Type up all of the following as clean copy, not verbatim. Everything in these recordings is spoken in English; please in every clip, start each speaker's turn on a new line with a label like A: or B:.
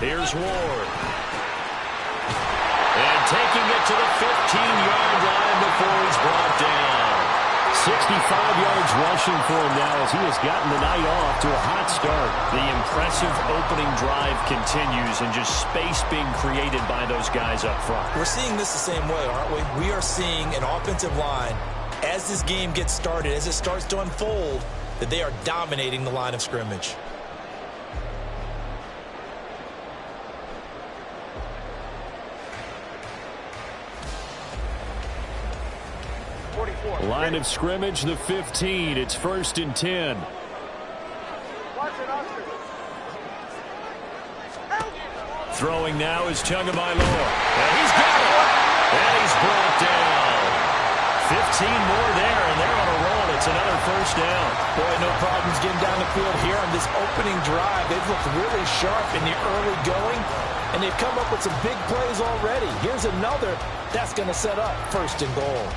A: Here's Ward. And taking it to the 15-yard line before he's brought down. 65 yards rushing for him now as he has gotten the night off to a hot start. The impressive opening drive continues and just space being created by those guys up front.
B: We're seeing this the same way, aren't we? We are seeing an offensive line, as this game gets started, as it starts to unfold, that they are dominating the line of scrimmage.
A: Line of scrimmage, the 15. It's 1st and 10. Throwing now is Tagovailoa. And he's got it. And he's brought down. 15 more there, and they're on a roll. It's another first down.
B: Boy, no problems getting down the field here on this opening drive. They've looked really sharp in the early going, and they've come up with some big plays already. Here's another that's going to set up 1st and goal.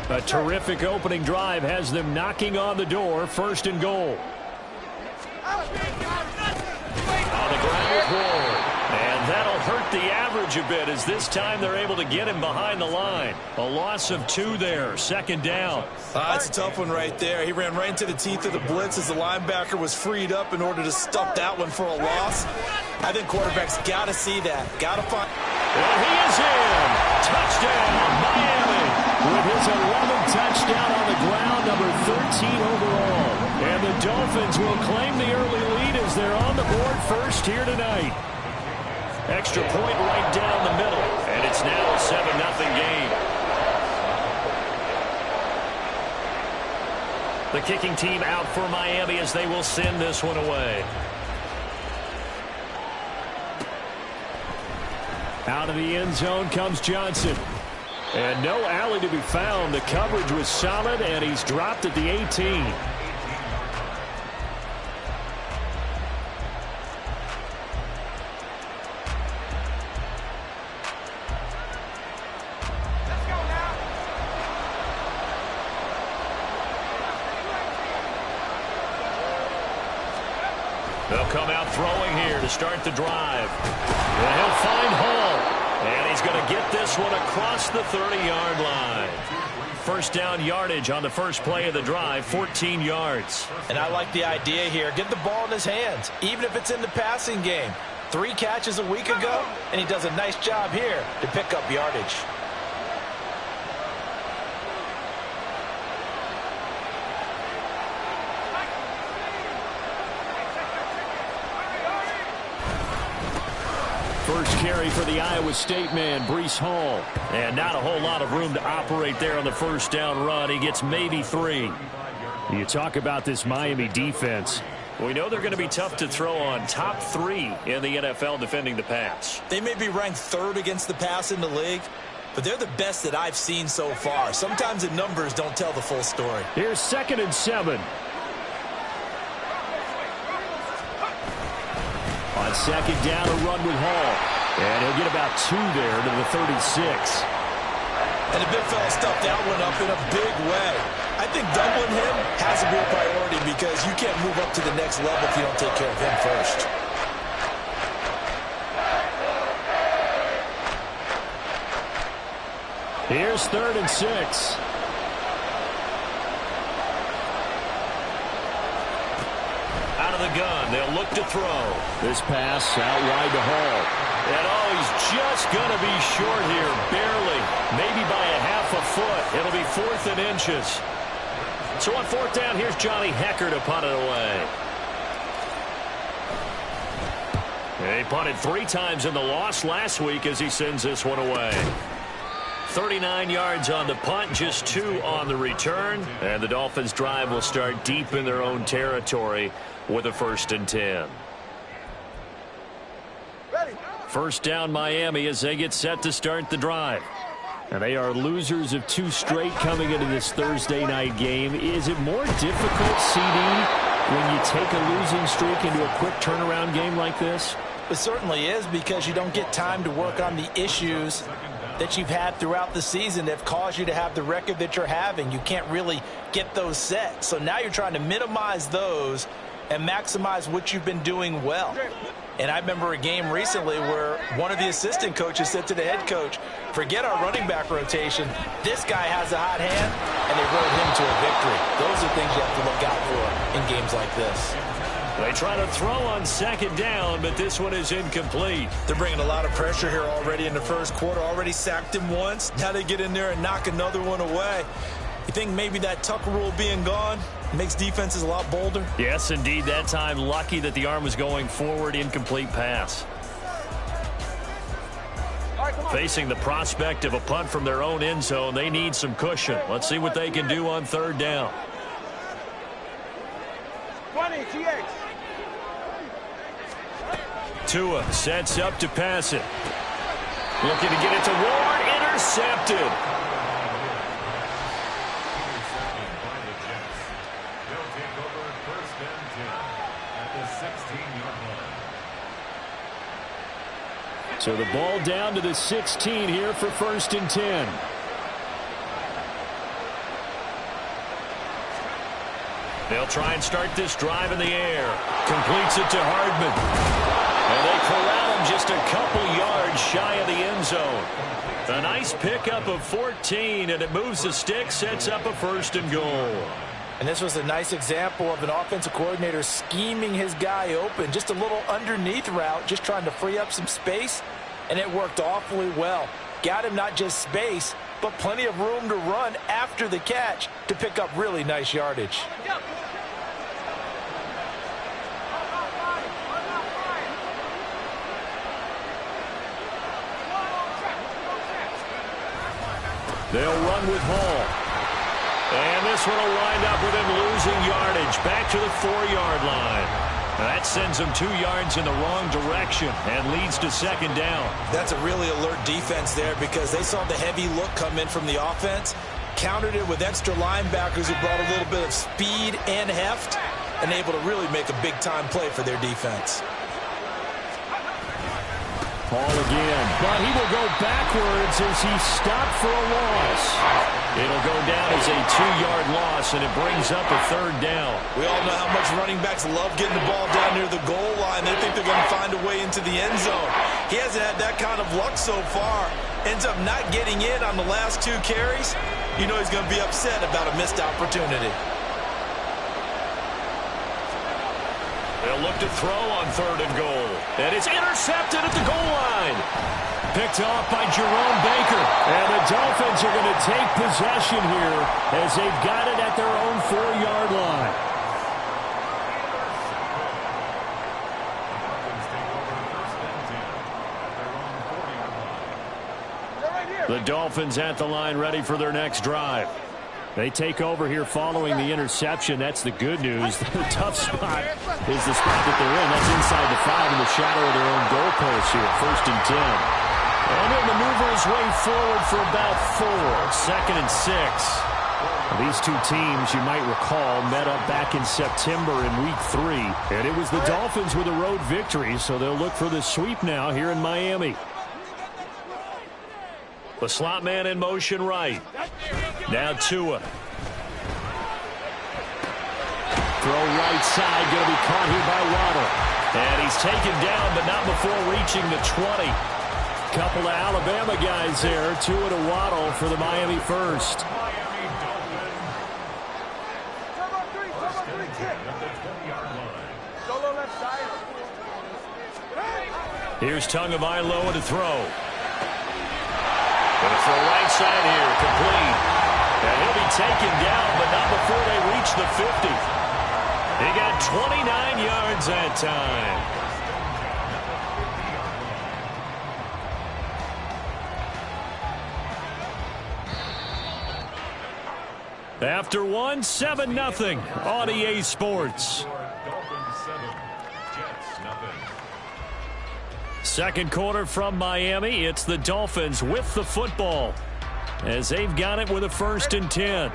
A: A terrific opening drive has them knocking on the door. 1st and goal. On the ground with Ward. And that'll hurt the average a bit as this time they're able to get him behind the line. A loss of 2 there. 2nd down.
B: That's a tough one right there. He ran right into the teeth of the blitz as the linebacker was freed up in order to stuff that one for a loss. I think quarterbacks got to see that. Got to find.
A: And he is in. Touchdown, Miami. With his 11th touchdown on the ground, number 13 overall. And the Dolphins will claim the early lead as they're on the board first here tonight. Extra point right down the middle, and it's now a 7-0 game. The kicking team out for Miami as they will send this one away. Out of the end zone comes Johnson. And no alley to be found. The coverage was solid, and he's dropped at the 18. They'll come out throwing here to start the drive. And he'll find Hall. And he's going to get this one across the 30-yard line. First down yardage on the first play of the drive, 14 yards.
B: And I like the idea here. Get the ball in his hands, even if it's in the passing game. 3 catches a week ago, and he does a nice job here to pick up yardage.
A: First carry for the Iowa State man, Breece Hall. And not a whole lot of room to operate there on the first down run. He gets maybe 3. You talk about this Miami defense. We know they're going to be tough to throw on. Top 3 in the NFL defending the pass.
B: They may be ranked 3rd against the pass in the league, but they're the best that I've seen so far. Sometimes the numbers don't tell the full story.
A: Here's 2nd and 7. On 2nd down, a run with Hall. And he'll get about 2 there to the 36.
B: And the big fella stuffed that one up in a big way. I think doubling him has to be a priority because you can't move up to the next level if you don't take care of him first.
A: Here's 3rd and 6. Out of the gun, they'll look to throw. This pass out wide to Hall. And oh, he's just going to be short here, barely, maybe by a half a foot. It'll be 4th and inches. So on 4th down, here's Johnny Hecker to punt it away. And he punted 3 times in the loss last week as he sends this one away. 39 yards on the punt, just 2 on the return. And the Dolphins' drive will start deep in their own territory with a 1st and 10. First down Miami as they get set to start the drive. And they are losers of 2 straight coming into this Thursday night game. Is it more difficult, CD, when you take a losing streak into a quick turnaround game like this?
B: It certainly is because you don't get time to work on the issues that you've had throughout the season that have caused you to have the record that you're having. You can't really get those set. So now you're trying to minimize those and maximize what you've been doing well. And I remember a game recently where one of the assistant coaches said to the head coach, forget our running back rotation. This guy has a hot hand, and they rode him to a victory. Those are things you have to look out for in games like this.
A: They try to throw on second down, but this one is incomplete.
B: They're bringing a lot of pressure here already in the first quarter. Already sacked him once. Now they get in there and knock another one away. You think maybe that Tucker rule being gone makes defenses a lot bolder?
A: Yes, indeed. That time, lucky that the arm was going forward. Incomplete pass. Facing the prospect of a punt from their own end zone, they need some cushion. Let's see what they can do on third down.
C: 20, TX.
A: Tua sets up to pass it. Looking to get it to Ward. Intercepted. So the ball down to the 16 here for 1st and 10. They'll try and start this drive in the air. Completes it to Hardman. And they corral him just a couple yards shy of the end zone. A nice pickup of 14, and it moves the stick, sets up a 1st and goal.
B: And this was a nice example of an offensive coordinator scheming his guy open. Just a little underneath route, just trying to free up some space, and it worked awfully well. Got him not just space, but plenty of room to run after the catch to pick up really nice yardage.
A: They'll run with Hall. And this one will wind up with him losing yardage back to the 4-yard line. That sends him 2 yards in the wrong direction and leads to second down.
B: That's a really alert defense there because they saw the heavy look come in from the offense, countered it with extra linebackers who brought a little bit of speed and heft, and able to really make a big-time play for their defense.
A: Ball again, but he will go backwards as he stopped for a loss. It'll go down as a 2-yard loss, and it brings up a 3rd down.
B: We all know how much running backs love getting the ball down near the goal line. They think they're going to find a way into the end zone. He hasn't had that kind of luck so far. Ends up not getting in on the last 2 carries. You know he's going to be upset about a missed opportunity.
A: They'll look to throw on 3rd and goal. And it's intercepted at the goal line. Picked off by Jerome Baker. And the Dolphins are going to take possession here as they've got it at their own 4-yard line. The Dolphins at the line ready for their next drive. They take over here following the interception. That's the good news. The tough spot is the spot that they're in. That's inside the 5 in the shadow of their own goalpost here. 1st and 10. And he'll maneuver his way forward for about 4. 2nd and 6. These two teams, you might recall, met up back in September in Week 3. And it was the Dolphins with a road victory, so they'll look for the sweep now here in Miami. The slot man in motion right. Now Tua. Throw right side, going to be caught here by Waddle. And he's taken down, but not before reaching the 20. Couple of Alabama guys there. Tua to Waddle for the Miami first. Here's Tagovailoa to throw. Going to throw right side here, complete. And he'll be taken down, but not before they reach the 50. He got 29 yards that time. After 1, 7-0 on EA Sports. Second quarter from Miami. It's the Dolphins with the football as they've got it with a 1st and 10.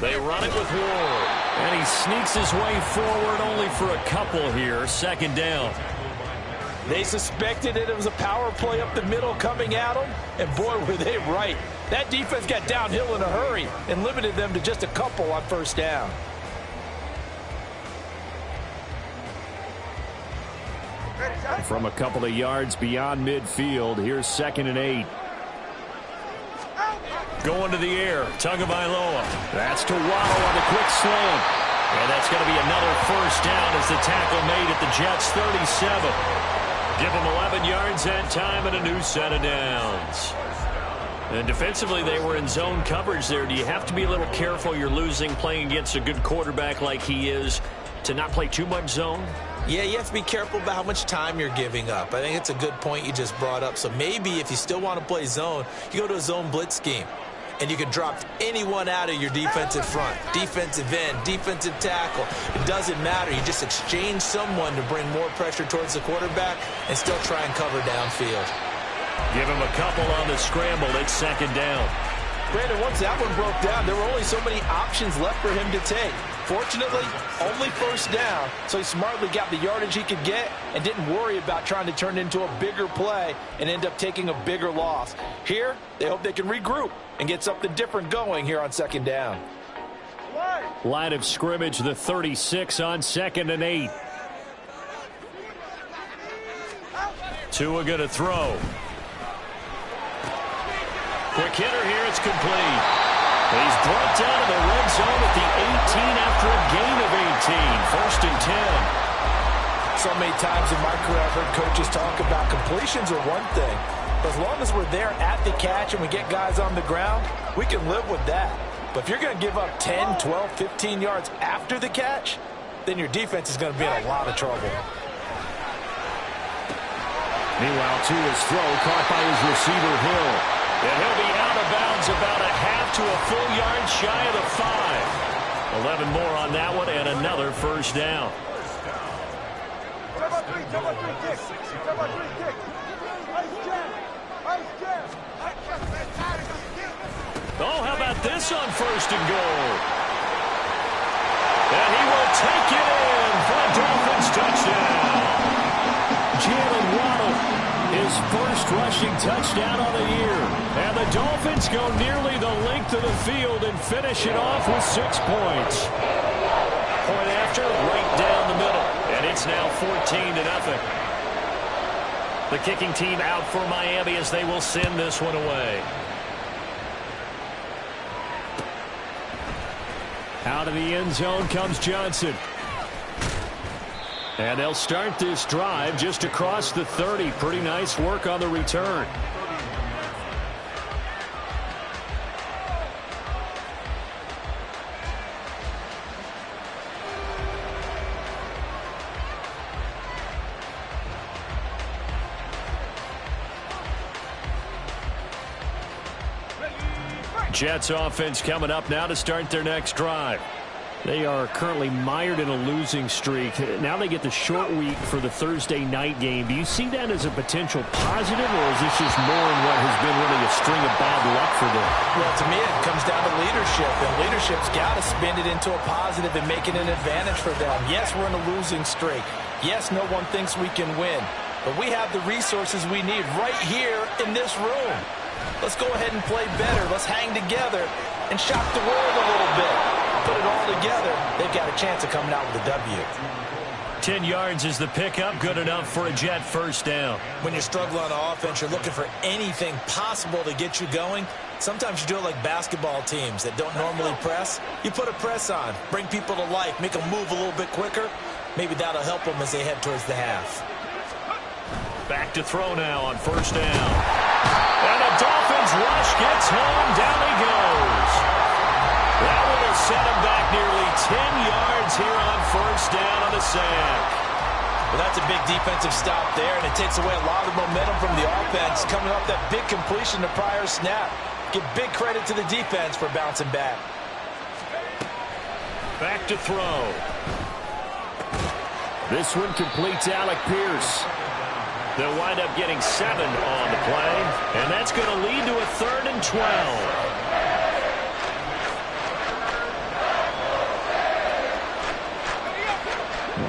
A: They run it with Ward. And he sneaks his way forward only for a couple here. Second down.
B: They suspected it was a power play up the middle coming at them, and boy, were they right. That defense got downhill in a hurry and limited them to just a couple on first down.
A: From a couple of yards beyond midfield, here's 2nd and 8. Going to the air, Tagovailoa. That's to Waddle on the quick slant. And that's going to be another first down as the tackle made at the Jets' 37. Give them 11 yards that time and a new set of downs. And defensively, they were in zone coverage there. Do you have to be a little careful? You're losing playing against a good quarterback like he is to not play too much zone?
B: Yeah, you have to be careful about how much time you're giving up. I think it's a good point you just brought up. So maybe if you still want to play zone, you go to a zone blitz scheme. And you can drop anyone out of your defensive front, defensive end, defensive tackle. It doesn't matter. You just exchange someone to bring more pressure towards the quarterback and still try and cover downfield.
A: Give him a couple on the scramble. It's 2nd down.
B: Brandon, once that one broke down, there were only so many options left for him to take. Fortunately, only first down, so he smartly got the yardage he could get and didn't worry about trying to turn it into a bigger play and end up taking a bigger loss. Here, they hope they can regroup and get something different going here on 2nd down.
A: Line of scrimmage, the 36 on 2nd and 8. Tua going to throw. Quick hitter here, it's complete. He's brought down to the red zone at the 18 after a gain of 18. 1st and 10.
B: So many times in my career I've heard coaches talk about completions are one thing. But as long as we're there at the catch and we get guys on the ground, we can live with that. But if you're going to give up 10, 12, 15 yards after the catch, then your defense is going to be in a lot of trouble.
A: Meanwhile, Tua's throw caught by his receiver, Hill. And he'll be out of bounds about a half to a full yard shy of the 5. 11 more on that one and another first down. Oh, how about this on 1st and goal? And he will take it in for a Dolphins touchdown. Jalen Waddle, his first rushing touchdown on the year. And the Dolphins go nearly the length of the field and finish it off with 6 points. Point after, right down the middle. And it's now 14-0. The kicking team out for Miami as they will send this one away. Out of the end zone comes Johnson. And they'll start this drive just across the 30. Pretty nice work on the return. Jets offense coming up now to start their next drive. They are currently mired in a losing streak. Now they get the short week for the Thursday night game. Do you see that as a potential positive, or is this just more in what has been really a string of bad luck for them?
B: Well, to me, it comes down to leadership, and leadership's got to spin it into a positive and make it an advantage for them. Yes, we're in a losing streak. Yes, no one thinks we can win, but we have the resources we need right here in this room. Let's go ahead and play better. Let's hang together and shock the world a little bit. Put it all together, they've got a chance of coming out with a W.
A: 10 yards is the pickup, good enough for a Jet first down.
B: When you're struggling on offense, you're looking for anything possible to get you going. Sometimes you do it like basketball teams that don't normally press. You put a press on, bring people to life, make them move a little bit quicker. Maybe that'll help them as they head towards the half.
A: Back to throw now on first down. And the Dolphins rush gets home, down he goes. That one will set him back nearly 10 yards here on first down on the sack.
B: Well, that's a big defensive stop there, and it takes away a lot of momentum from the offense coming off that big completion the prior snap. Give big credit to the defense for bouncing back.
A: Back to throw. This one completes Alec Pierce. They'll wind up getting 7 on the play, and that's going to lead to a 3rd and 12.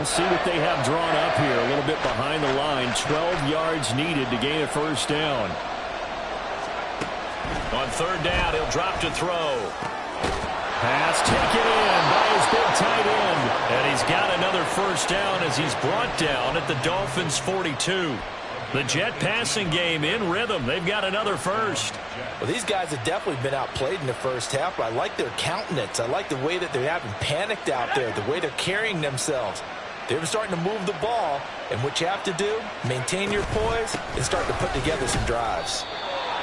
A: We'll see what they have drawn up here. A little bit behind the line. 12 yards needed to gain a first down.
B: On third down, he'll drop to throw.
A: Pass taken in by his big tight end. And he's got another first down as he's brought down at the Dolphins' 42. The Jet passing game in rhythm. They've got another first.
B: Well, these guys have definitely been outplayed in the first half, but I like their countenance. I like the way that they haven't panicked out there, the way they're carrying themselves. They're starting to move the ball, and what you have to do, maintain your poise and start to put together some drives.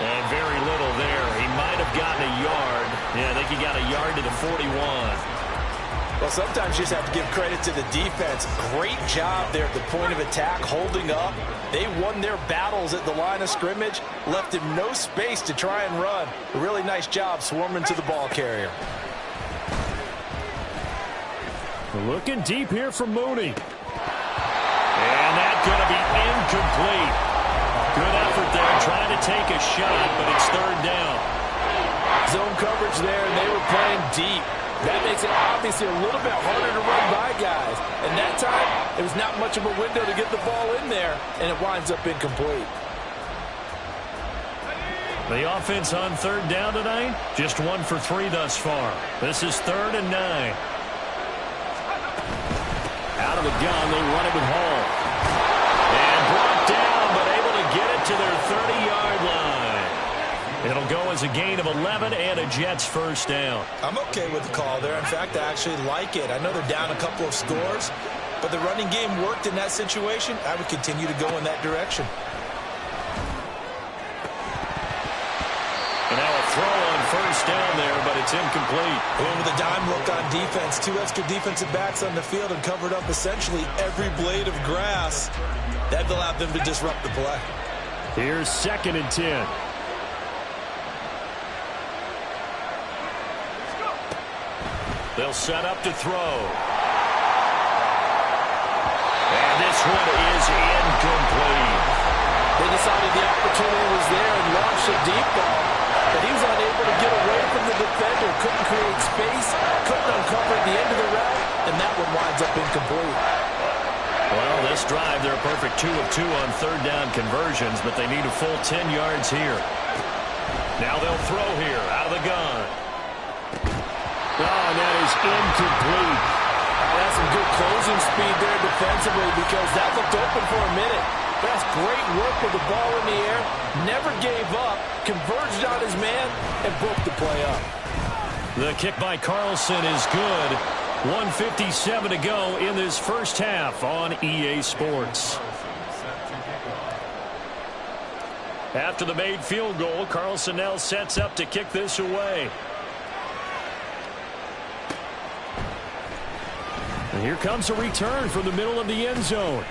A: And very little there. He might have gotten a yard. Yeah, I think he got a yard to the 41.
B: Well, sometimes you just have to give credit to the defense. Great job there at the point of attack, holding up. They won their battles at the line of scrimmage, left him no space to try and run. A really nice job swarming to the ball carrier.
A: Looking deep here from Mooney. And that's going to be incomplete. Good effort there, trying to take a shot, but it's third down.
B: Zone coverage there, and they were playing deep. That makes it obviously a little bit harder to run by guys. And that time, it was not much of a window to get the ball in there, and it winds up incomplete.
A: The offense on third down tonight, just 1 for 3 thus far. This is 3rd and 9. Out of the gun, they run it with Hall. And brought down, but able to get it to their 30-yard line. It'll go as a gain of 11 and a Jets first down.
B: I'm okay with the call there. In fact, I actually like it. I know they're down a couple of scores, but the running game worked in that situation. I would continue to go in that direction.
A: And now a throw on first down there, but it's incomplete.
B: And with a dime look on defense, 2 extra defensive backs on the field and covered up essentially every blade of grass. That allowed them to disrupt the play.
A: Here's 2nd and 10. They'll set up to throw. And this one is incomplete.
B: They decided the opportunity was there and launched a deep ball, but he was unable to get away from the defender, couldn't create space, couldn't uncover at the end of the route, and that one winds up incomplete.
A: Well, this drive, they're a perfect 2 of 2 on third down conversions, but they need a full 10 yards here. Now they'll throw here, out of the gun. Oh, and that is incomplete.
B: That's some good closing speed there defensively because that looked open for a minute. That's great work with the ball in the air. Never gave up, converged on his man, and broke the play up.
A: The kick by Carlson is good. 1:57 to go in this first half on EA Sports. After the made field goal, Carlson now sets up to kick this away. And here comes a return from the middle of the end zone.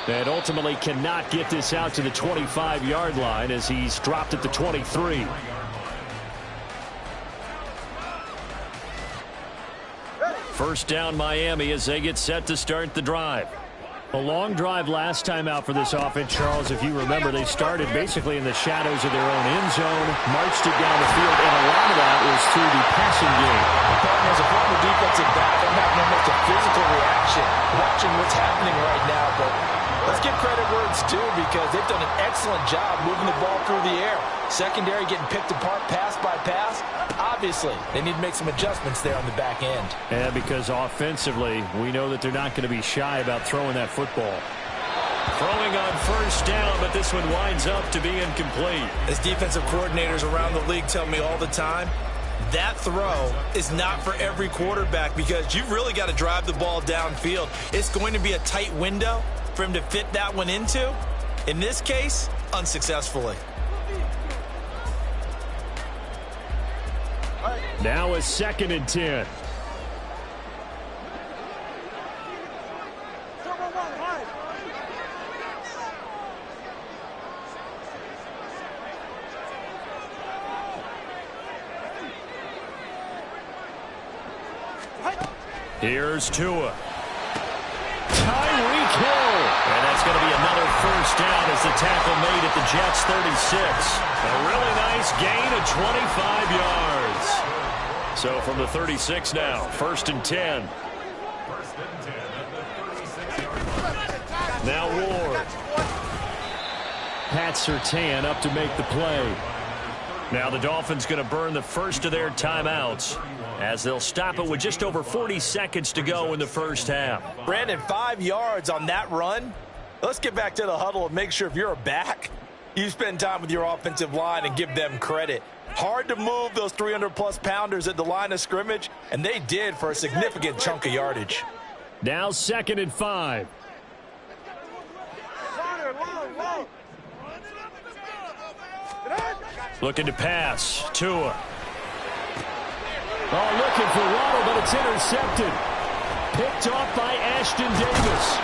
A: And ultimately cannot get this out to the 25-yard line as he's dropped at the 23. First down Miami as they get set to start the drive. A long drive last time out for this offense, Charles. If you remember, they started basically in the shadows of their own end zone, marched it down the field, and a lot of that was through the passing game.
B: As a former defensive back, I'm having almost a physical reaction watching what's happening right now, but let's give credit where it's due because they've done an excellent job moving the ball through the air. Secondary getting picked apart pass by pass. Obviously, they need to make some adjustments there on the back end.
A: Yeah, because offensively, we know that they're not going to be shy about throwing that football. Throwing on first down, but this one winds up to be incomplete.
B: As defensive coordinators around the league tell me all the time, that throw is not for every quarterback because you've really got to drive the ball downfield. It's going to be a tight window for him to fit that one into. In this case, unsuccessfully.
A: Now a 2nd and 10. Here's Tua. Tyreek Hill. And that's going to be another first down as the tackle made at the Jets' 36. A really nice gain of 25 yards. So from the 36 now, 1st and 10. Pat Surtain up to make the play. Now the Dolphins going to burn the first of their timeouts as they'll stop it with just over 40 seconds to go in the first half.
B: Brandon, 5 yards on that run. Let's get back to the huddle and make sure if you're a back, you spend time with your offensive line and give them credit. Hard to move those 300-plus pounders at the line of scrimmage, and they did for a significant chunk of yardage.
A: Now 2nd and 5. Looking to pass. Tua. Oh, looking for Waddle, but it's intercepted. Picked off by Ashton Davis.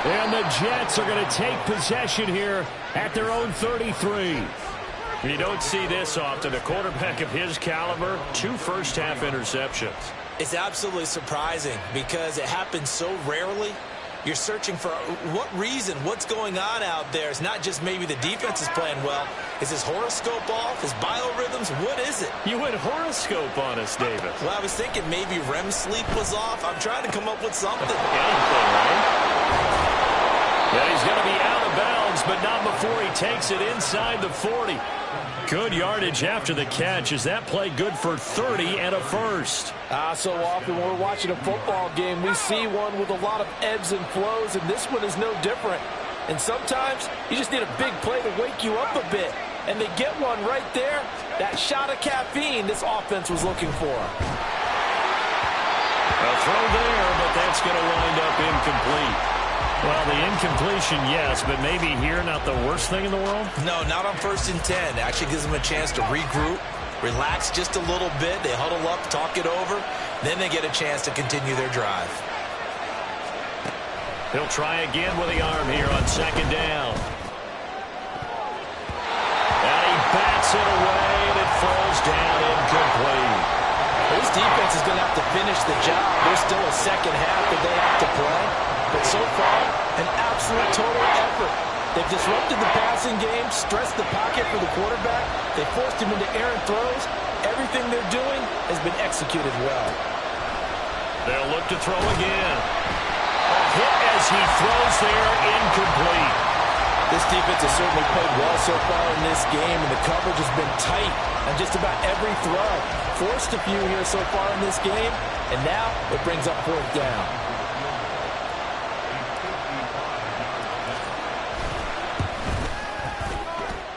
A: And the Jets are going to take possession here at their own 33. You don't see this often. A quarterback of his caliber, 2 first-half interceptions.
B: It's absolutely surprising because it happens so rarely. You're searching for what reason, what's going on out there. It's not just maybe the defense is playing well. Is his horoscope off? His biorhythms? What is it?
A: You went horoscope on us, David.
B: Well, I was thinking maybe REM sleep was off. I'm trying to come up with something.
A: Anything, right? Yeah, he's going to be out of bounds, but not before he takes it inside the 40. Good yardage after the catch. Is that play good for 30 and a first?
C: So often when we're watching a football game, we see one with a lot of ebbs and flows, and this one is no different. And sometimes you just need a big play to wake you up a bit. And they get one right there. That shot of caffeine this offense was looking for.
A: A throw there, but that's going to wind up incomplete. Well, the incompletion, yes, but maybe here not the worst thing in the world?
B: No, not on 1st and 10. It actually gives them a chance to regroup, relax just a little bit. They huddle up, talk it over. Then they get a chance to continue their drive.
A: He'll try again with the arm here on 2nd down. And he bats it away, and it falls down incomplete.
B: This defense is going to have to finish the job. There's still a second half that they have to play. But so far, an absolute total effort. They've disrupted the passing game, stressed the pocket for the quarterback. They forced him into errant throws. Everything they're doing has been executed well.
A: They'll look to throw again. A hit as he throws there, incomplete.
B: This defense has certainly played well so far in this game, and the coverage has been tight on just about every throw. Forced a few here so far in this game, and now it brings up 4th down.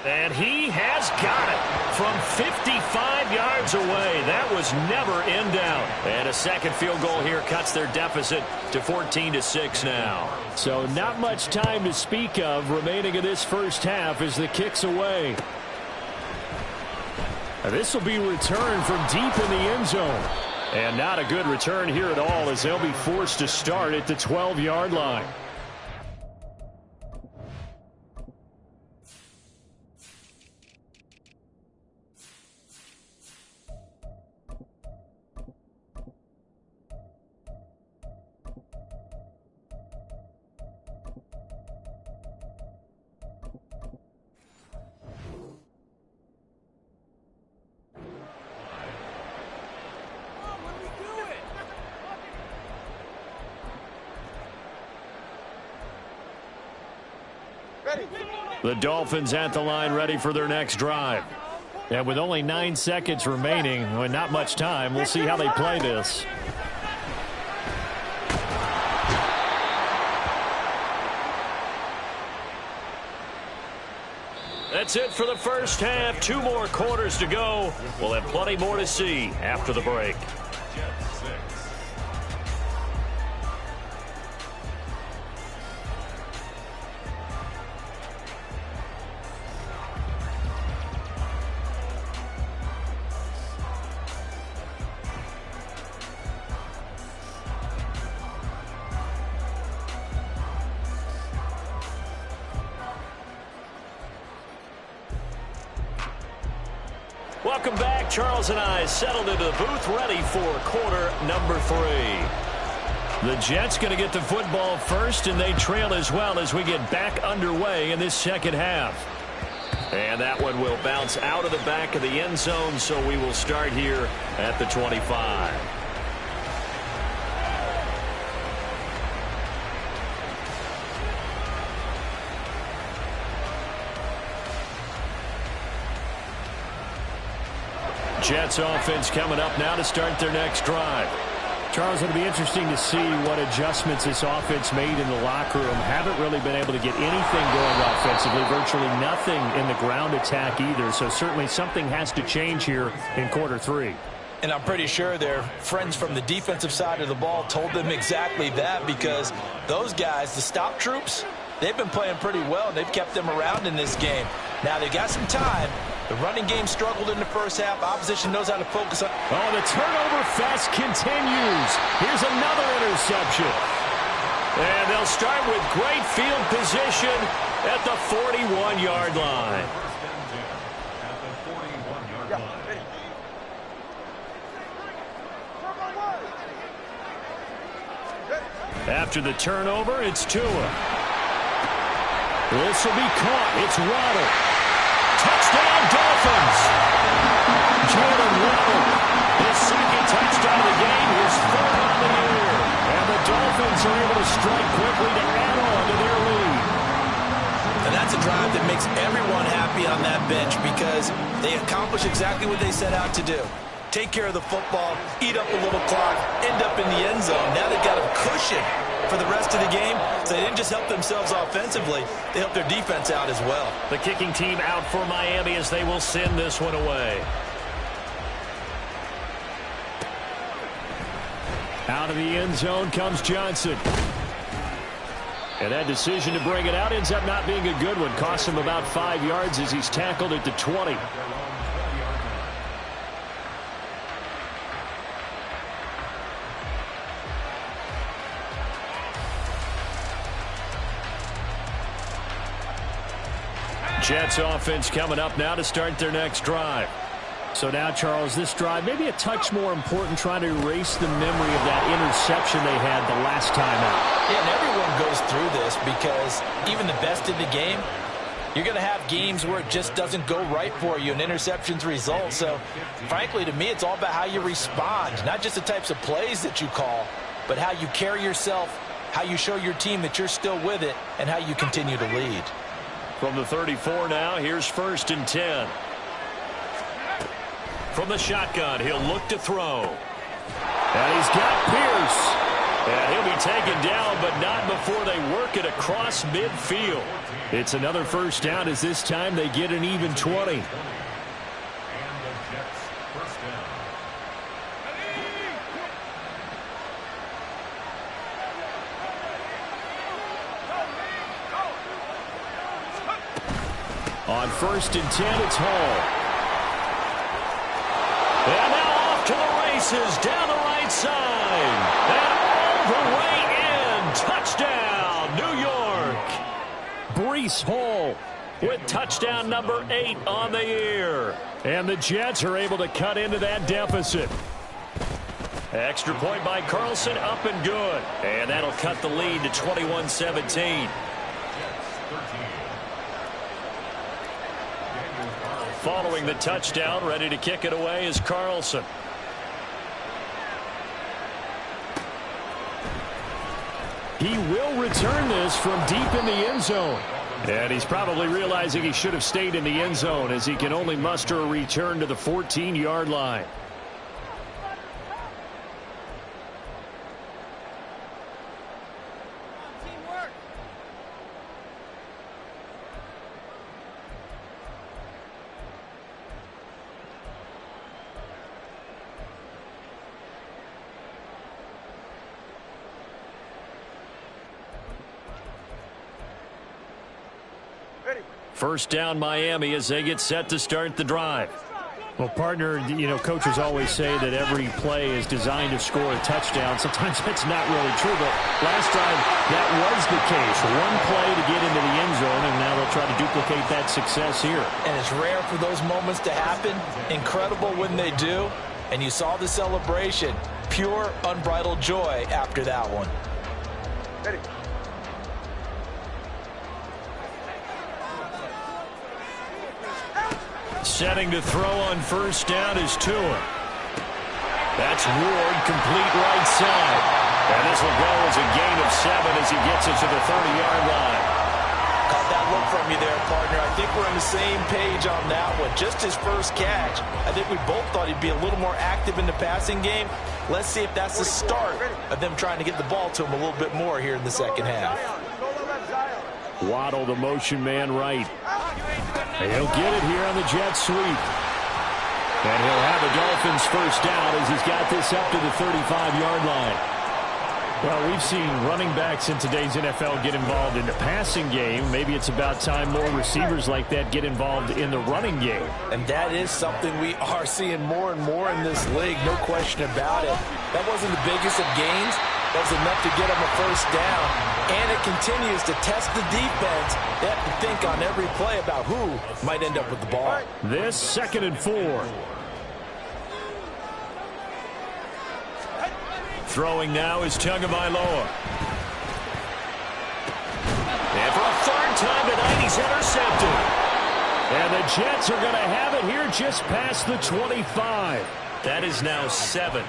A: And he has got it from 55 yards away. That was never in doubt. And a second field goal here cuts their deficit to 14-6 now. So not much time to speak of remaining in this first half as the kick's away. This will be returned from deep in the end zone. And not a good return here at all as they'll be forced to start at the 12-yard line. The Dolphins at the line ready for their next drive. And with only 9 seconds remaining, and not much time, we'll see how they play this. That's it for the first half. 2 more quarters to go. We'll have plenty more to see after the break. Welcome back. Charles and I settled into the booth, ready for quarter number 3. The Jets going to get the football first, and they trail as well as we get back underway in this second half. And that one will bounce out of the back of the end zone, so we will start here at the 25. Jets offense coming up now to start their next drive.
D: Charles, it'll be interesting to see what adjustments this offense made in the locker room. Haven't really been able to get anything going offensively, virtually nothing in the ground attack either. So certainly something has to change here in quarter three.
B: And I'm pretty sure their friends from the defensive side of the ball told them exactly that, because those guys, the stop troops, they've been playing pretty well. They've kept them around in this game. Now they got some time. The running game struggled in the first half. Opposition knows how to focus on.
A: Oh, the turnover fest continues. Here's another interception. And they'll start with great field position at the 41-yard line. After the turnover, it's Tua. This will be caught. It's Waddle. Touchdown, Dolphins. Jalen Waddle, his second touchdown of the game, his third on the year. And the Dolphins are able to strike quickly to add on to their lead.
B: And that's a drive that makes everyone happy on that bench, because they accomplish exactly what they set out to do. Take care of the football, eat up a little clock, end up in the end zone. Now they've got a cushion for the rest of the game. So they didn't just help themselves offensively, they helped their defense out as well.
A: The kicking team out for Miami as they will send this one away. Out of the end zone comes Johnson. And that decision to bring it out ends up not being a good one. Costs him about 5 yards as he's tackled at the 20. Jets offense coming up now to start their next drive.
D: So now, Charles, this drive maybe a touch more important, trying to erase the memory of that interception they had the last time out.
B: Yeah, and everyone goes through this, because even the best in the game, you're going to have games where it just doesn't go right for you and interceptions result. So, frankly, to me, it's all about how you respond, not just the types of plays that you call, but how you carry yourself, how you show your team that you're still with it, and how you continue to lead.
A: From the 34 now, here's 1st and 10. From the shotgun, he'll look to throw. And he's got Pierce. And he'll be taken down, but not before they work it across midfield. It's another first down, as this time they get an even 20. On 1st and 10, it's Hall. And now off to the races down the right side. And all the way in. Touchdown, New York. Breece Hall with touchdown number 8 on the year. And the Jets are able to cut into that deficit. Extra point by Carlson, up and good. And that'll cut the lead to 21-17. Following the touchdown, ready to kick it away is Carlson. He will return this from deep in the end zone. And he's probably realizing he should have stayed in the end zone, as he can only muster a return to the 14-yard line. First down, Miami, as they get set to start the drive.
D: Well, partner, you know, coaches always say that every play is designed to score a touchdown. Sometimes that's not really true, but last time that was the case. One play to get into the end zone, and now they'll try to duplicate that success here.
B: And it's rare for those moments to happen. Incredible when they do. And you saw the celebration. Pure, unbridled joy after that one.
E: Ready.
A: Setting to throw on first down is Tua. That's Ward, complete right side. And this will go as a gain of 7 as he gets it to the 30-yard line.
B: Caught that look from you there, partner. I think we're in a
C: same page on that one. Just his first catch. I think we both thought he'd be a little more active in the passing game. Let's see if that's the start of them trying to get the ball to him a little bit more here in the second half.
A: Waddle, the motion man right. And he'll get it here on the jet sweep. And he'll have the Dolphins first down as he's got this up to the 35-yard line. Well, we've seen running backs in today's NFL get involved in the passing game. Maybe it's about time more receivers like that get involved in the running game.
C: And that is something we are seeing more and more in this league, no question about it. That wasn't the biggest of gains. That was enough to get them a first down. And it continues to test the defense. They have to think on every play about who might end up with the ball.
A: This 2nd and 4. Throwing now is Tagovailoa. And for a third time tonight, he's intercepted. And the Jets are going to have it here just past the 25. That is now 7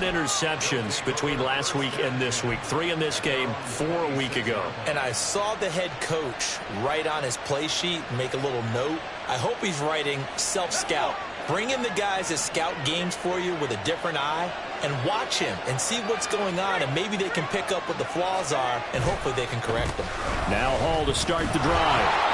A: interceptions between last week and this week. 3 in this game, 4 a week ago.
C: And I saw the head coach write on his play sheet, make a little note. I hope he's writing self-scout. Bring in the guys that scout games for you with a different eye and watch him and see what's going on, and maybe they can pick up what the flaws are, and hopefully they can correct them.
A: Now Hall to start the drive.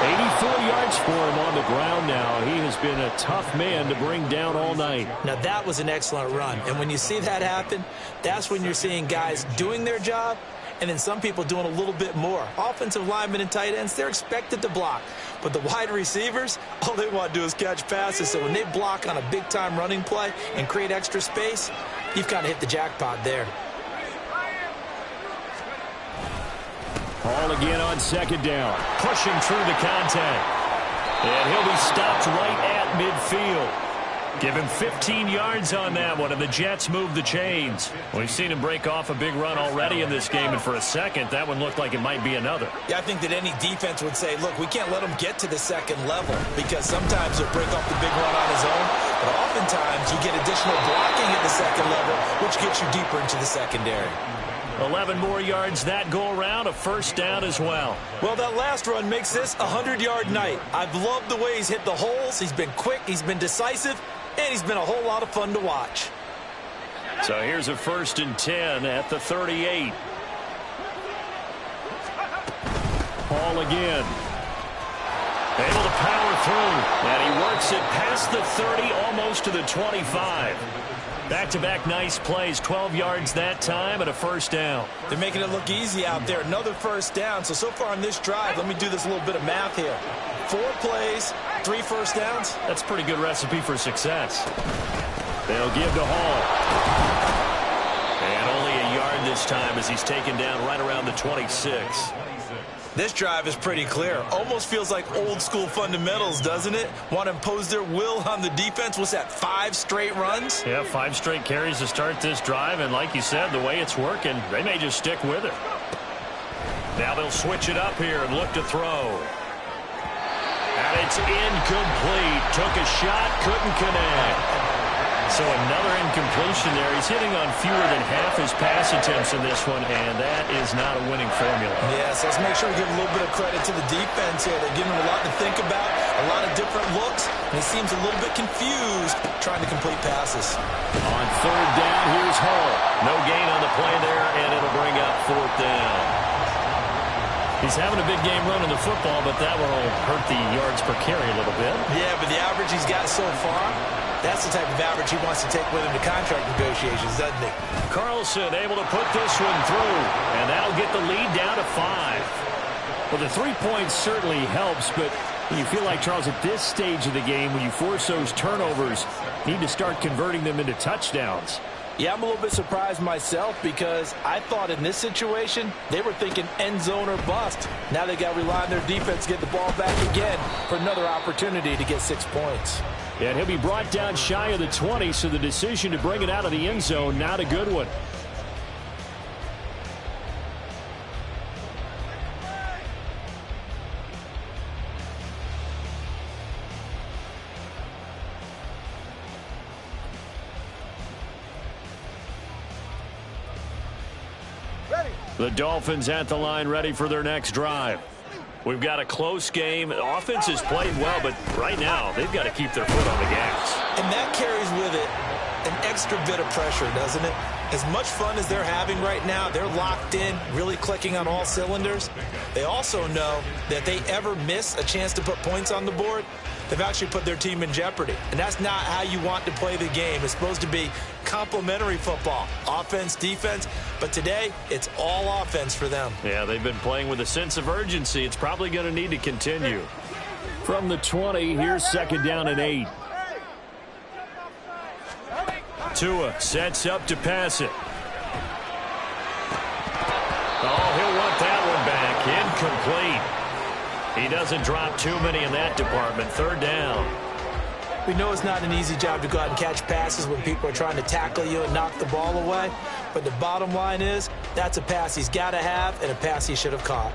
A: 84 yards for him on the ground now. He has been a tough man to bring down all night.
C: Now, that was an excellent run, and when you see that happen, that's when you're seeing guys doing their job and then some people doing a little bit more. Offensive linemen and tight ends, they're expected to block. But the wide receivers, all they want to do is catch passes. So when they block on a big-time running play and create extra space, you've kind of hit the jackpot there.
A: Hall again on 2nd down. Pushing through the contact. And he'll be stopped right at midfield. Give him 15 yards on that one, and the Jets move the chains. We've seen him break off a big run already in this game, and for a second, that one looked like it might be another.
C: Yeah, I think that any defense would say, look, we can't let him get to the second level, because sometimes he'll break off the big run on his own, but oftentimes you get additional blocking at the second level, which gets you deeper into the secondary.
A: 11 more yards that go around, a first down as well.
C: Well, that last run makes this a 100-yard night. I've loved the way he's hit the holes. He's been quick, he's been decisive, and he's been a whole lot of fun to watch.
A: So here's a 1st and 10 at the 38. Hall again. Able to power through, and he works it past the 30, almost to the 25. Back-to-back nice plays, 12 yards that time, and a first down.
C: They're making it look easy out there. Another first down. So far on this drive, let me do this little bit of math here. 4 plays, 3 first downs.
A: That's a pretty good recipe for success. They'll give to Hall. And only a yard this time as he's taken down right around the 26.
C: This drive is pretty clear. Almost feels like old-school fundamentals, doesn't it? Want to impose their will on the defense. What's that, 5 straight runs?
A: Yeah, 5 straight carries to start this drive, and like you said, the way it's working, they may just stick with it. Now they'll switch it up here and look to throw. And it's incomplete. Took a shot, couldn't connect. So another incompletion there. He's hitting on fewer than half his pass attempts in this one, and that is not a winning formula.
C: Yeah, so let's make sure we give a little bit of credit to the defense here. They're giving him a lot to think about, a lot of different looks, and he seems a little bit confused trying to complete passes.
A: On 3rd down, here's Hall. No gain on the play there, and it'll bring up 4th down. He's having a big game running the football, but that will hurt the yards per carry a little bit.
C: Yeah, but the average he's got so far, that's the type of average he wants to take with him to contract negotiations, doesn't he?
A: Carlson able to put this one through, and that'll get the lead down to 5. Well, the 3 points certainly helps, but you feel like, Charles, at this stage of the game, when you force those turnovers, you need to start converting them into touchdowns.
C: Yeah, I'm a little bit surprised myself because I thought in this situation they were thinking end zone or bust. Now they got to rely on their defense to get the ball back again for another opportunity to get 6 points.
A: And he'll be brought down shy of the 20, so the decision to bring it out of the end zone, not a good one. The Dolphins at the line, ready for their next drive.
D: We've got a close game. Offense has played well, but right now they've got to keep their foot on the gas.
B: And that carries with it an extra bit of pressure, doesn't it? As much fun as they're having right now, they're locked in, really clicking on all cylinders. They also know that if they ever miss a chance to put points on the board, they've actually put their team in jeopardy. And that's not how you want to play the game. It's supposed to be complementary football, offense, defense. But today, it's all offense for them.
D: Yeah, they've been playing with a sense of urgency. It's probably going to need to continue. From the 20, here's 2nd down and 8. Tua sets up to pass it. Oh, he'll want that one back. Incomplete. He doesn't drop too many in that department. 3rd down.
B: We know it's not an easy job to go out and catch passes when people are trying to tackle you and knock the ball away. But the bottom line is, that's a pass he's got to have and a pass he should have caught.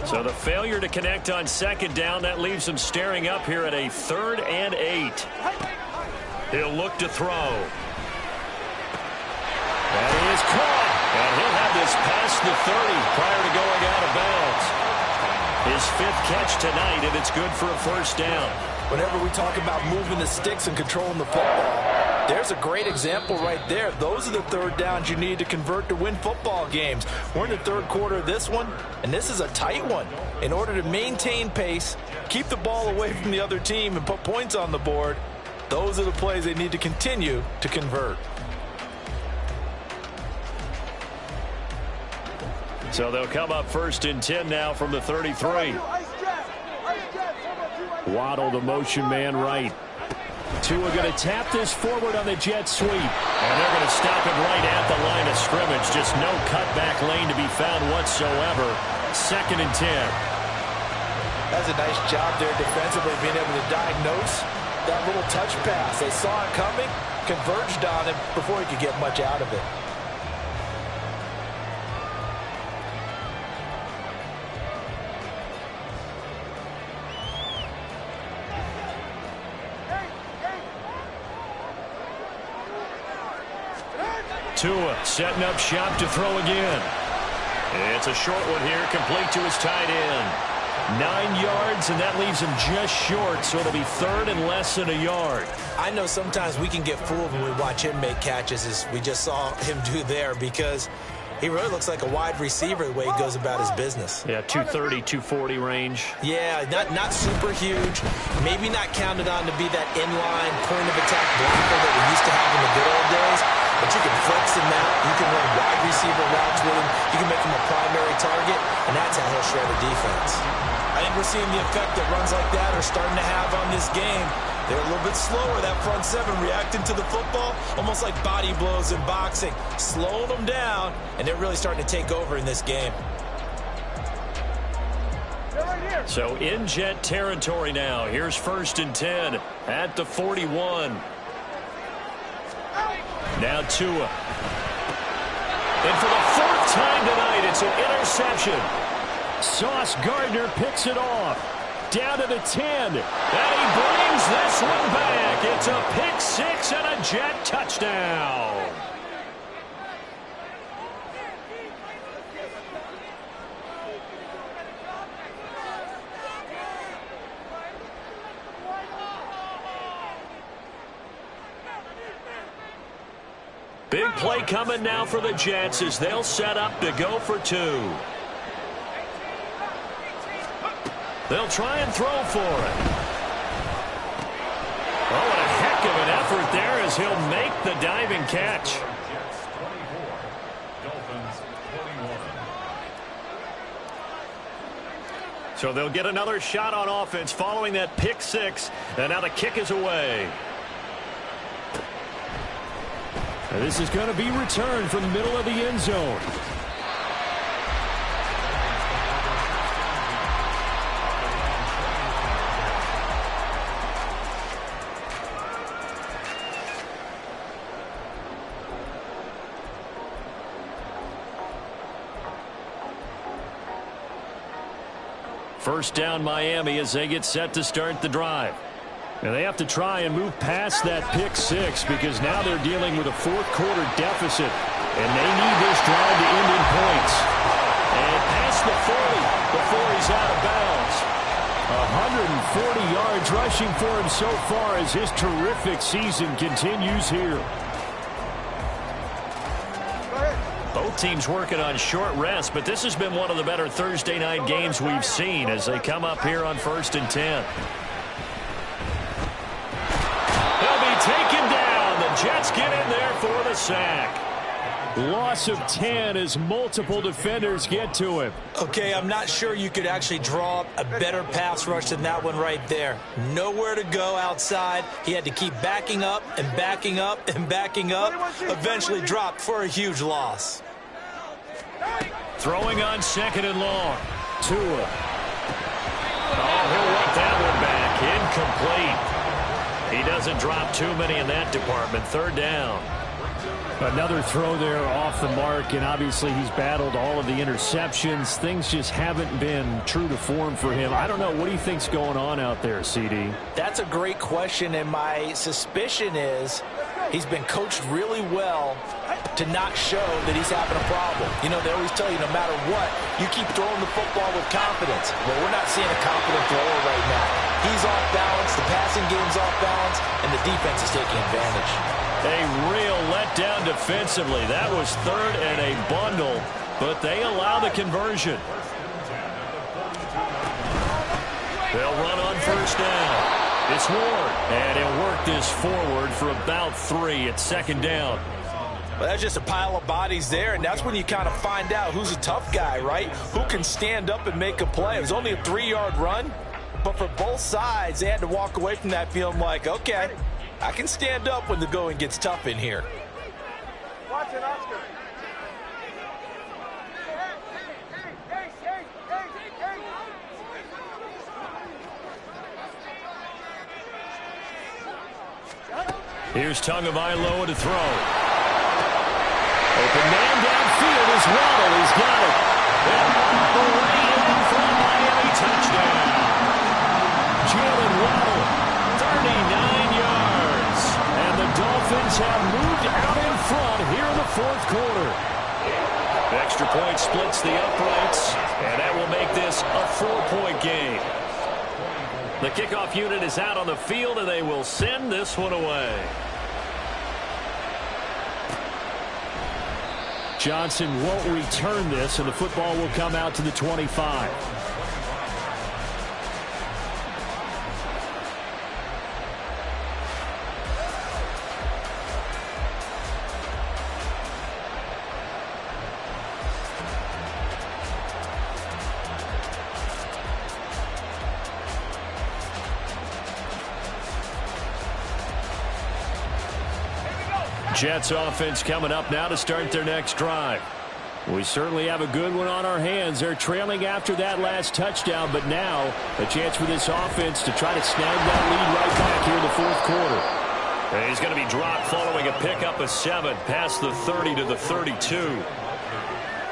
D: So the failure to connect on 2nd down, that leaves him staring up here at a 3rd and 8. He'll look to throw. That is caught. And he'll have this past the 30 prior to going out of bounds. His 5th catch tonight, and it's good for a 1st down.
C: Whenever we talk about moving the sticks and controlling the football, there's a great example right there. Those are the 3rd downs you need to convert to win football games. We're in the 3rd quarter of this one, and this is a tight one. In order to maintain pace, keep the ball away from the other team, and put points on the board, those are the plays they need to continue to convert.
D: So they'll come up 1st and 10 now from the 33. Waddle, the motion man right. Tua going to tap this forward on the jet sweep. And they're going to stop it right at the line of scrimmage. Just no cutback lane to be found whatsoever. 2nd and 10.
B: That's a nice job there defensively, being able to diagnose that little touch pass. They saw it coming, converged on him before he could get much out of it.
D: Tua setting up shop to throw again. It's a short one here, complete to his tight end. 9 yards, and that leaves him just short, so it'll be 3rd and less than a yard.
B: I know sometimes we can get fooled when we watch him make catches, as we just saw him do there, because he really looks like a wide receiver the way he goes about his business.
D: Yeah, 230, 240 range.
B: Yeah, not super huge. Maybe not counted on to be that inline point-of-attack blocker that we used to have in the good old days. But you can flex him out. You can run wide receiver routes with him. You can make him a primary target, and that's how he'll shred a defense. I think we're seeing the effect that runs like that are starting to have on this game. They're a little bit slower, that front 7, reacting to the football, almost like body blows in boxing, slowing them down, and they're really starting to take over in this game.
D: So in jet territory now. Here's 1st and 10 at the 41. Now Tua. And for the 4th time tonight, it's an interception. Sauce Gardner picks it off. Down to the 10. And he brings this one back. It's a pick 6 and a jet touchdown. Big play coming now for the Jets as they'll set up to go for 2. They'll try and throw for it. Oh, and a heck of an effort there as he'll make the diving catch. So they'll get another shot on offense following that pick 6. And now the kick is away. And this is going to be returned from the middle of the end zone. First down Miami as they get set to start the drive. And they have to try and move past that pick 6 because now they're dealing with a 4th quarter deficit.
A: And they need this drive to end in points. And past the 40 before he's out of bounds. 140 yards rushing for him so far as his terrific season continues here. Both teams working on short rest, but this has been one of the better Thursday night games we've seen as they come up here on 1st and 10. He'll be taken down. The Jets get in there for the sack. Loss of 10 as multiple defenders get to him.
B: Okay, I'm not sure you could actually draw up a better pass rush than that one right there. Nowhere to go outside. He had to keep backing up and backing up and backing up. Eventually dropped for a huge loss.
A: Throwing on 2nd and long. Tua. Oh, he'll want that one back. Incomplete. He doesn't drop too many in that department. 3rd down.
D: Another throw there off the mark, and obviously he's battled all of the interceptions. Things just haven't been true to form for him. I don't know. What do you think's going on out there, CD?
B: That's a great question, and my suspicion is he's been coached really well to not show that he's having a problem. You know, they always tell you no matter what, you keep throwing the football with confidence. Well, we're not seeing a confident thrower right now. He's off balance, the passing game's off balance, and the defense is taking advantage.
A: A real letdown defensively. That was 3rd and a bundle, but they allow the conversion. They'll run on 1st down. It's Ward, and he'll work this forward for about 3 at 2nd down.
B: Well, that's just a pile of bodies there, and that's when you kind of find out who's a tough guy, right? Who can stand up and make a play. It was only a 3-yard run, but for both sides, they had to walk away from that feeling like, okay, I can stand up when the going gets tough in here.
E: Watch it, Oscar.
A: Here's Tagovailoa to throw. Open man downfield is Waddle. He's got it. And away in for a Miami touchdown. Jalen Waddle, 39 yards. And the Dolphins have moved out in front here in the 4th quarter. Extra point splits the uprights, and that will make this a 4-point game. The kickoff unit is out on the field, and they will send this one away.
D: Johnson won't return this, and the football will come out to the 25.
A: Jets offense coming up now to start their next drive. We certainly have a good one on our hands. They're trailing after that last touchdown, but now a chance for this offense to try to snag that lead right back here in the 4th quarter. And he's going to be dropped following a pickup of 7 past the 30 to the 32.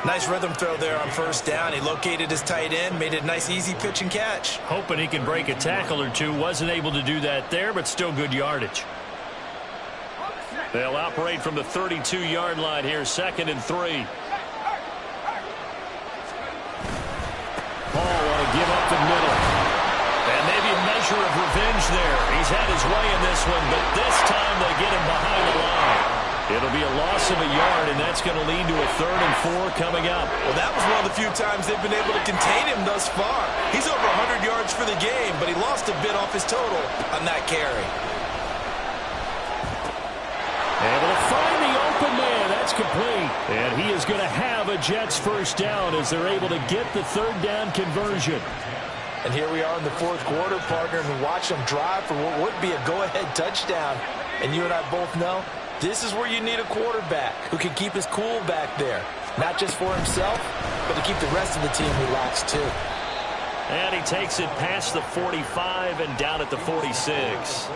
B: Nice rhythm throw there on 1st down. He located his tight end, made it a nice easy pitch and catch.
A: Hoping he can break a tackle or two. Wasn't able to do that there, but still good yardage. They'll operate from the 32-yard line here, 2nd and 3. Paul want to give up the middle. And maybe a measure of revenge there. He's had his way in this one, but this time they get him behind the line. It'll be a loss of a yard, and that's going to lead to a 3rd and 4 coming up.
B: Well, that was one of the few times they've been able to contain him thus far. He's over 100 yards for the game, but he lost a bit off his total on that carry.
A: Able to find the open man. That's complete. And he is going to have a Jets 1st down as they're able to get the 3rd down conversion.
B: And here we are in the 4th quarter, partner, and watch them drive for what would be a go-ahead touchdown. And you and I both know this is where you need a quarterback who can keep his cool back there. Not just for himself, but to keep the rest of the team relaxed too.
A: And he takes it past the 45 and down at the 46.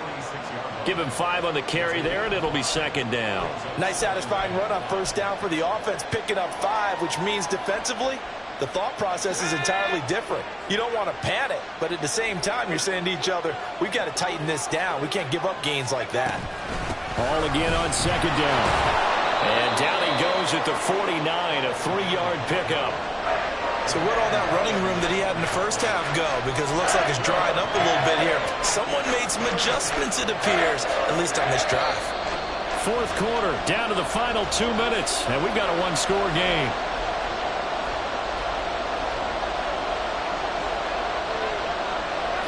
A: Give him 5 on the carry there, and it'll be 2nd down.
B: Nice satisfying run on 1st down for the offense, picking up 5, which means defensively, the thought process is entirely different. You don't want to panic, but at the same time, you're saying to each other, we've got to tighten this down. We can't give up gains like that.
A: All again on 2nd down. And down he goes goes at the 49, a 3-yard pickup.
B: So where'd all that running room that he had in the first half go? Because it looks like it's drying up a little bit here. Someone made some adjustments, it appears, at least on this drive.
A: Fourth quarter, down to the final 2 minutes, and we've got a one-score game.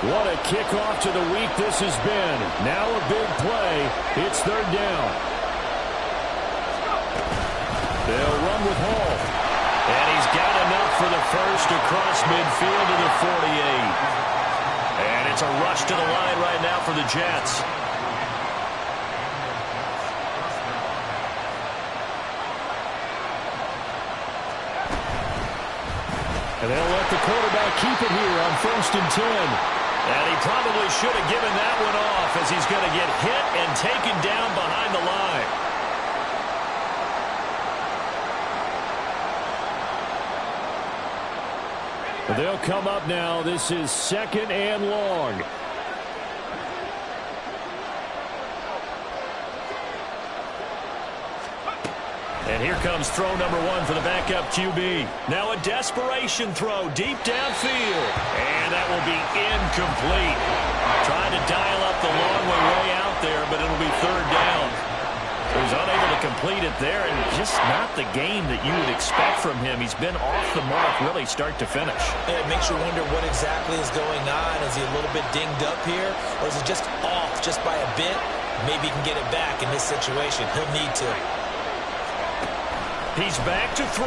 A: What a kickoff to the week this has been. Now a big play. It's third down. They'll run with Hall. And he's got enough for the first across midfield to the 48. And it's a rush to the line right now for the Jets. And they'll let the quarterback keep it here on 1st and 10. And he probably should have given that one off as he's going to get hit and taken down behind the line. They'll come up now. This is 2nd and long. And here comes throw number 1 for the backup QB. Now a desperation throw deep downfield. And that will be incomplete. Trying to dial up the long way out there, but it'll be third down. So he's unable to complete it there, and just not the game that you would expect from him. He's been off the mark really start to finish.
B: Yeah, it makes you wonder what exactly is going on. Is he a little bit dinged up here, or is it just off just by a bit? Maybe he can get it back in this situation. He'll need to.
A: He's back to throw.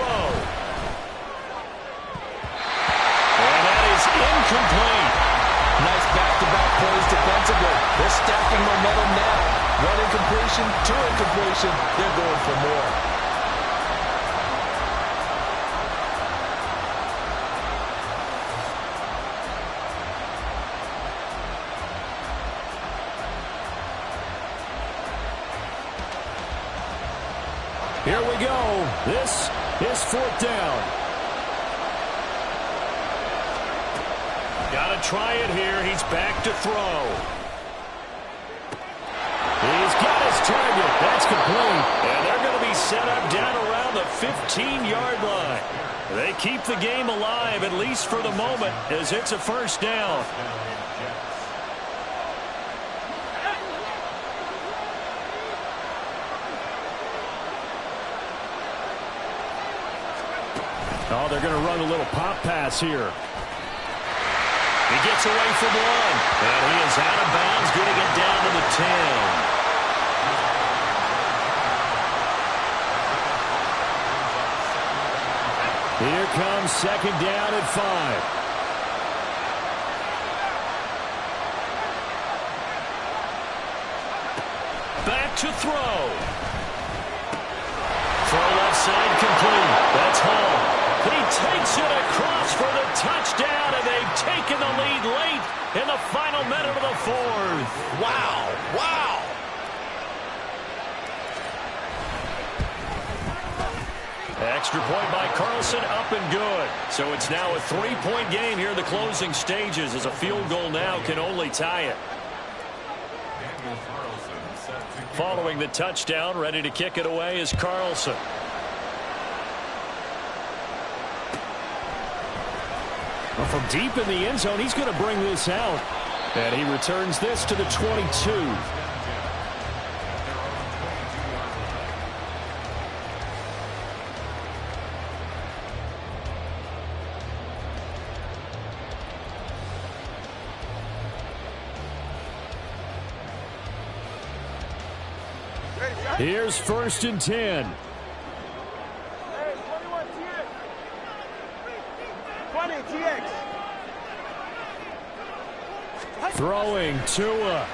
A: And that is incomplete.
B: Nice back-to-back plays defensively. They're stacking momentum now. 1 incompletion, 2 incompletion. They're going for more.
A: Here we go. This is 4th down. Got to try it here. He's back to throw. He's got his target. That's complete. And they're going to be set up down around the 15-yard line. They keep the game alive, at least for the moment, as it's a first down. Oh, they're going to run a little pop pass here. He gets away from one. And he is out of bounds, getting it down to the 10. Here comes 2nd down at 5. Back to throw. Throw left side complete. That's Hall. He takes it across for the touchdown, and they've taken the lead late in the final minute of the 4th.
B: Wow. Wow.
A: Extra point by Carlson, up and good. So it's now a 3-point game here in the closing stages, as a field goal now can only tie it. Following the touchdown, ready to kick it away is Carlson. Well, from deep in the end zone, he's going to bring this out. And he returns this to the 22. Here's 1st and 10.
E: Hey, 21 TX. 20 TX.
A: Throwing Tua.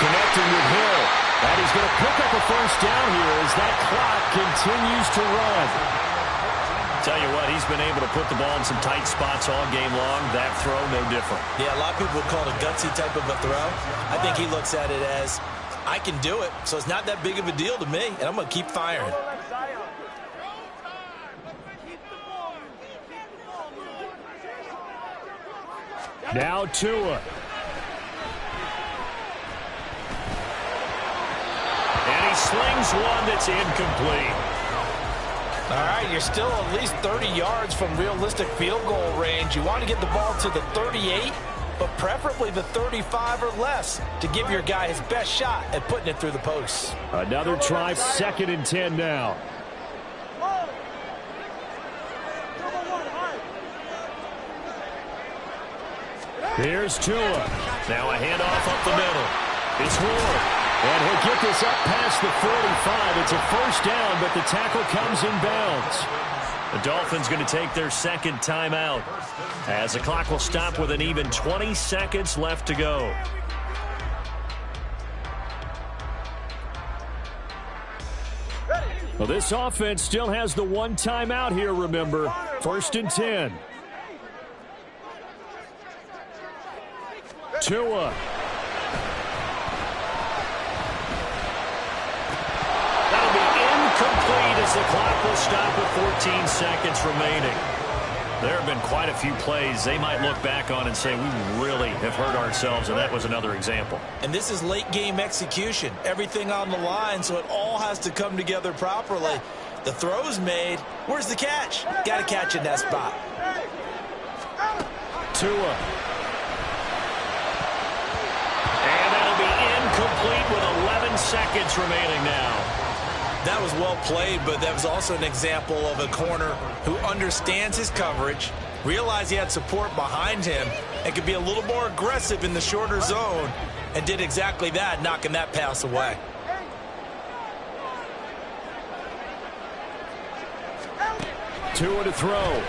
A: Connecting with Hill. And he's going to pick up a first down here as that clock continues to run. Tell you what, he's been able to put the ball in some tight spots all game long. That throw, no different.
B: Yeah, a lot of people would call it a gutsy type of a throw. I think he looks at it as, I can do it, so it's not that big of a deal to me, and I'm going to keep firing.
A: Now Tua. And he slings one that's incomplete.
C: All right, you're still at least 30 yards from realistic field goal range. You want to get the ball to the 38, but preferably the 35 or less to give your guy his best shot at putting it through the posts.
A: Another try, 2nd and 10 now. Here's Tua. Now a handoff up the middle. It's Ward. And he'll get this up past the 45. It's a first down, but the tackle comes in bounds. The Dolphins going to take their 2nd timeout, as the clock will stop with an even 20 seconds left to go. Well, this offense still has the 1 timeout here, remember. 1st and 10. Tua. That'll be incomplete as the clock will stop with 14 seconds remaining. There have been quite a few plays they might look back on and say, we really have hurt ourselves, and that was another example.
C: And this is late game execution. Everything on the line, so it all has to come together properly. The throw's made. Where's the catch? Got to catch in that spot.
A: Tua. And that'll be incomplete with 11 seconds remaining now.
C: That was well played, but that was also an example of a corner who understands his coverage, realized he had support behind him, and could be a little more aggressive in the shorter zone, and did exactly that, knocking that pass away.
A: Tua to throw.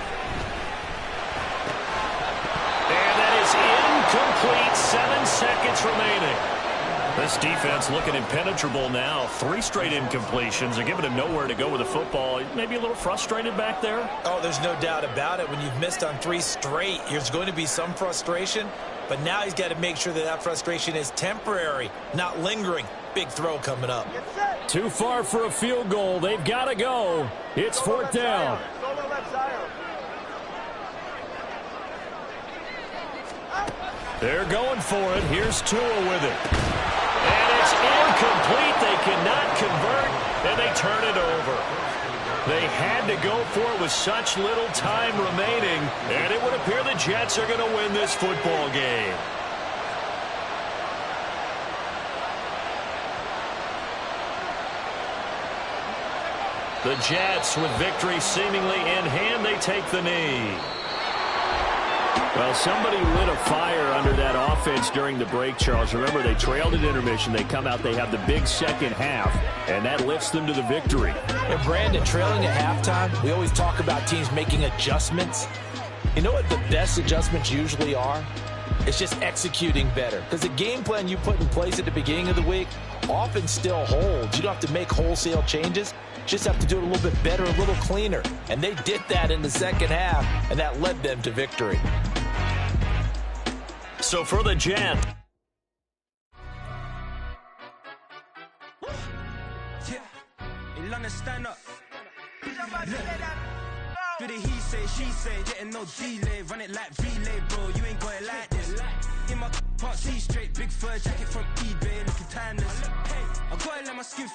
A: And that is incomplete. 7 seconds remaining. This defense looking impenetrable now. 3 straight incompletions. They're giving him nowhere to go with the football. Maybe a little frustrated back there.
C: Oh, there's no doubt about it. When you've missed on 3 straight, there's going to be some frustration. But now he's got to make sure that that frustration is temporary, not lingering. Big throw coming up.
A: Too far for a field goal. They've got to go. It's 4th down. They're going for it. Here's Tua with it. And it's incomplete. They cannot convert, and they turn it over. They had to go for it with such little time remaining, and it would appear the Jets are going to win this football game. The Jets, with victory seemingly in hand, they take the knee. Well, somebody lit a fire under that offense during the break, Charles. Remember, they trailed at intermission. They come out, they have the big second half, and that lifts them to the victory.
C: And Brandon, trailing at halftime, we always talk about teams making adjustments. You know what the best adjustments usually are? It's just executing better. Because the game plan you put in place at the beginning of the week often still holds. You don't have to make wholesale changes. Just have to do it a little bit better, a little cleaner. And they did that in the second half, and that led them to victory.
A: So for the Jets.
E: Stand up. Do the he say, she say, getting no delay, run it like relay, bro. You ain't got it like this. In my can't see straight, big fur jacket from eBay, looking timeless. Hey, I gotta let my skin